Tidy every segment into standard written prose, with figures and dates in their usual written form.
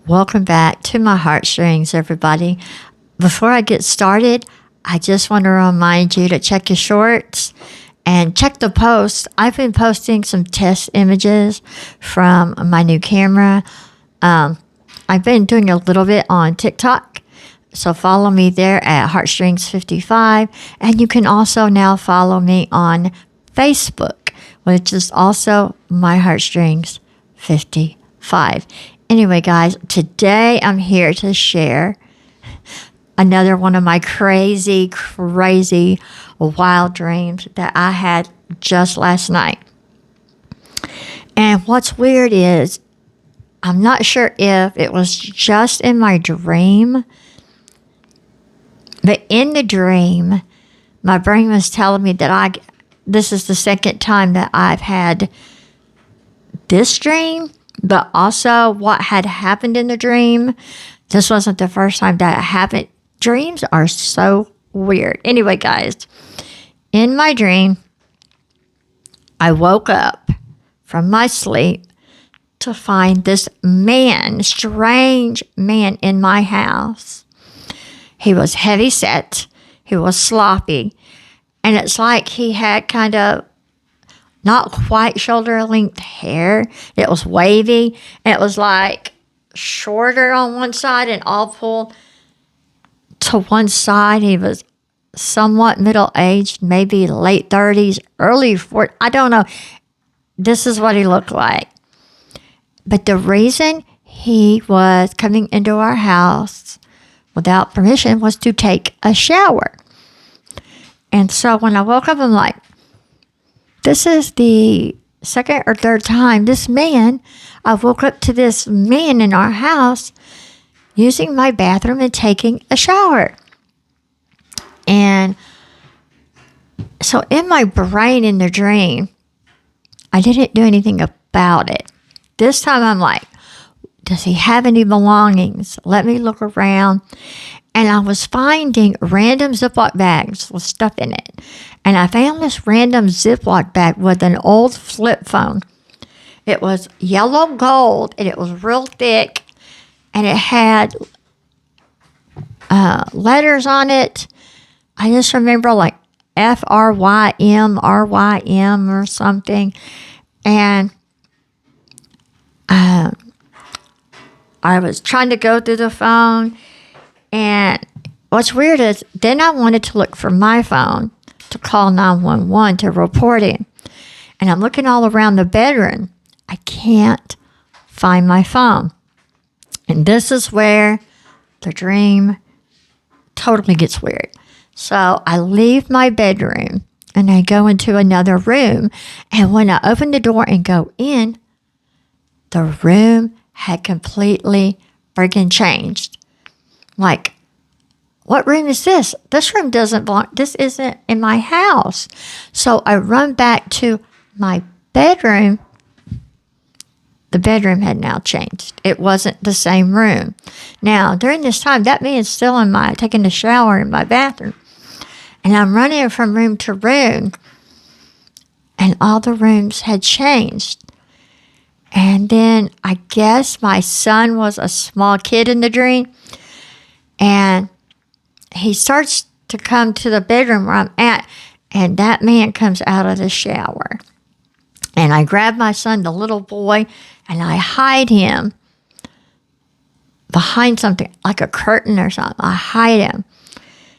Welcome back to my heartstrings, everybody. Before I get started, I just want to remind you to check your shorts and check the posts. I've been posting some test images from my new camera. I've been doing a little bit on TikTok, so follow me there at Heartstrings55. And you can also now follow me on Facebook, which is also my Heartstrings55. Anyway, guys, today I'm here to share another one of my crazy wild dreams that I had just last night. And what's weird is I'm not sure if it was just in my dream, but in the dream, my brain was telling me that this is the second time that I've had this dream, but also what had happened in the dream. This wasn't the first time that it happened. Dreams are so weird. Anyway, guys, in my dream, I woke up from my sleep to find this strange man in my house. He was heavy set. He was sloppy. And it's like he had kind of not quite shoulder length hair. It was wavy. It was like shorter on one side and all pulled to one side. He was somewhat middle aged, maybe late 30s, early 40s. I don't know. This is what he looked like. But the reason he was coming into our house without permission was to take a shower. And so when I woke up, I'm like, this is the second or third time I woke up to this man in our house using my bathroom and taking a shower. And so in my brain in the dream, I didn't do anything about it. This time I'm like, does he have any belongings? Let me look around. And I was finding random Ziploc bags with stuff in it. And I found this random Ziploc bag with an old flip phone. It was yellow gold, and it was real thick, and it had letters on it. I just remember like FRYM, RYM or something. And I was trying to go through the phone. And what's weird is then I wanted to look for my phone to call 911 to report it. And I'm looking all around the bedroom. I can't find my phone. And this is where the dream totally gets weird. So I leave my bedroom and I go into another room. And when I open the door and go in, the room had completely freaking changed. Like, what room is this? This room doesn't belong. This isn't in my house. So I run back to my bedroom. The bedroom had now changed. It wasn't the same room. Now, during this time, that man's still taking a shower in my bathroom. And I'm running from room to room. And all the rooms had changed. And then I guess my son was a small kid in the dream. And he starts to come to the bedroom where I'm at, and that man comes out of the shower. And I grab my son, the little boy, and I hide him behind something, like a curtain or something. I hide him.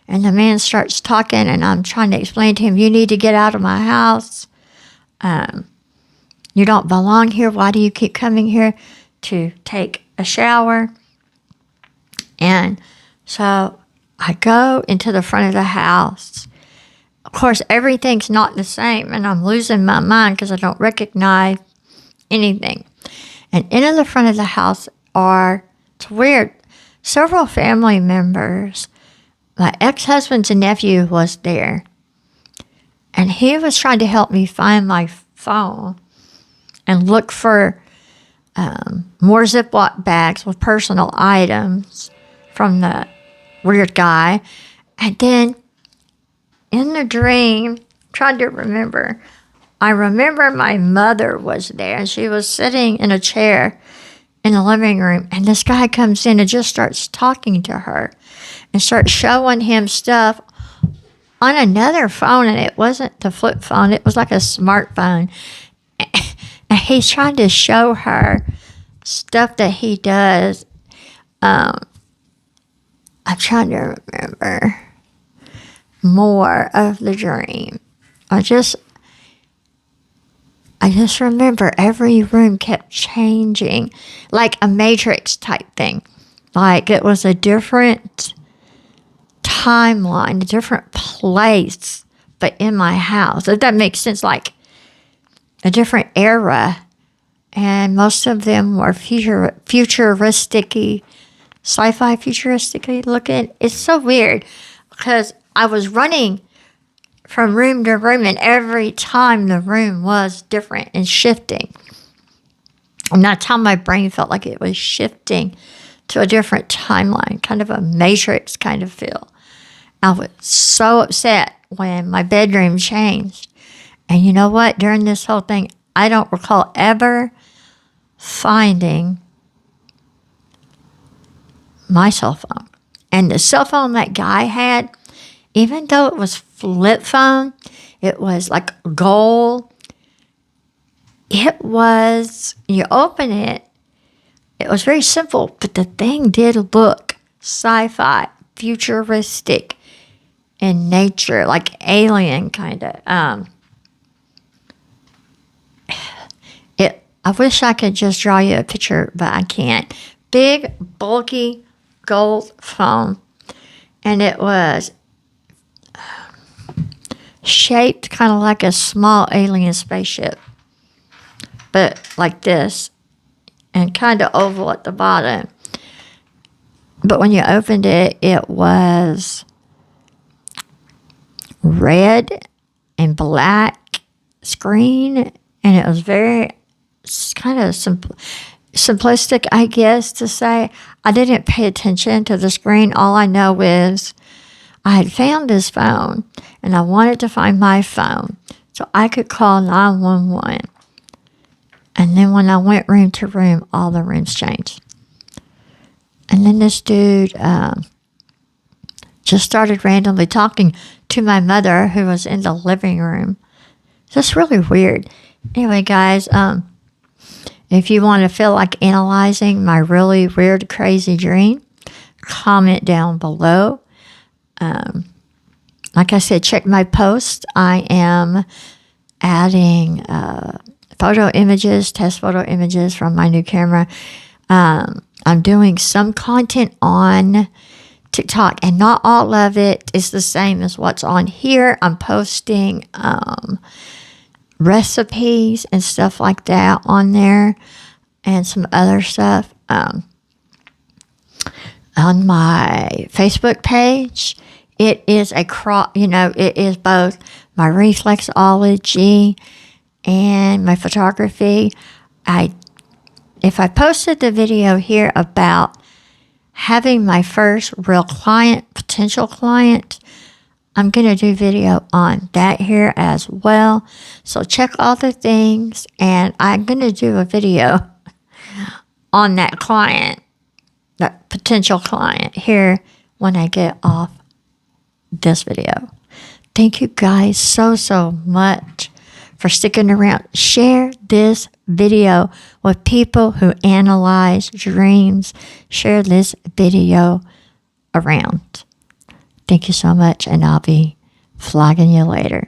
And the man starts talking, and I'm trying to explain to him, you need to get out of my house. You don't belong here. Why do you keep coming here to take a shower? And so I go into the front of the house. Of course, everything's not the same, and I'm losing my mind because I don't recognize anything. And in the front of the house it's weird, several family members. My ex-husband's nephew was there, and he was trying to help me find my phone and look for more Ziploc bags with personal items from the weird guy. And then in the dream, trying to I remember my mother was there, and she was sitting in a chair in the living room, and this guy comes in and just starts talking to her and starts showing him stuff on another phone, and it wasn't the flip phone, it was like a smartphone. And he's trying to show her stuff that he does. I'm trying to remember more of the dream. I just remember every room kept changing, like a Matrix type thing. Like it was a different timeline, a different place, but in my house. If that makes sense, like a different era. And most of them were futuristic-y, sci-fi futuristic-y looking. It's so weird because I was running from room to room, and every time the room was different and shifting. And that's how my brain felt like it was shifting to a different timeline, kind of a Matrix kind of feel. I was so upset when my bedroom changed. And you know what? During this whole thing, I don't recall ever finding my cell phone. And the cell phone that guy had, even though it was flip phone, it was like gold. It was, you open it, it was very simple, but the thing did look sci-fi, futuristic in nature, like alien kind of. I wish I could just draw you a picture, but I can't. Big, bulky, gold phone. And it was shaped kind of like a small alien spaceship, but like this, and kind of oval at the bottom. But when you opened it, it was red and black screen, and it was very kind of simplistic, I guess, to say. I didn't pay attention to the screen. All I know is I had found this phone, and I wanted to find my phone so I could call 911. And then when I went room to room, all the rooms changed. And then this dude just started randomly talking to my mother, who was in the living room. Just really weird. Anyway, guys, if you want to feel like analyzing my really weird, crazy dream, comment down below. Like I said, check my post. I am adding photo images, test photo images from my new camera. I'm doing some content on TikTok, and not all of it is the same as what's on here. I'm posting recipes and stuff like that on there, and some other stuff on my Facebook page. It is it is both my reflexology and my photography. If I posted the video here about having my first real client, potential client, I'm going to do video on that here as well. So check all the things, and I'm going to do a video on that client, that potential client here when I get off this video. Thank you guys so much for sticking around. Share this video with people who analyze dreams. Share this video around. Thank you so much, and I'll be vlogging you later.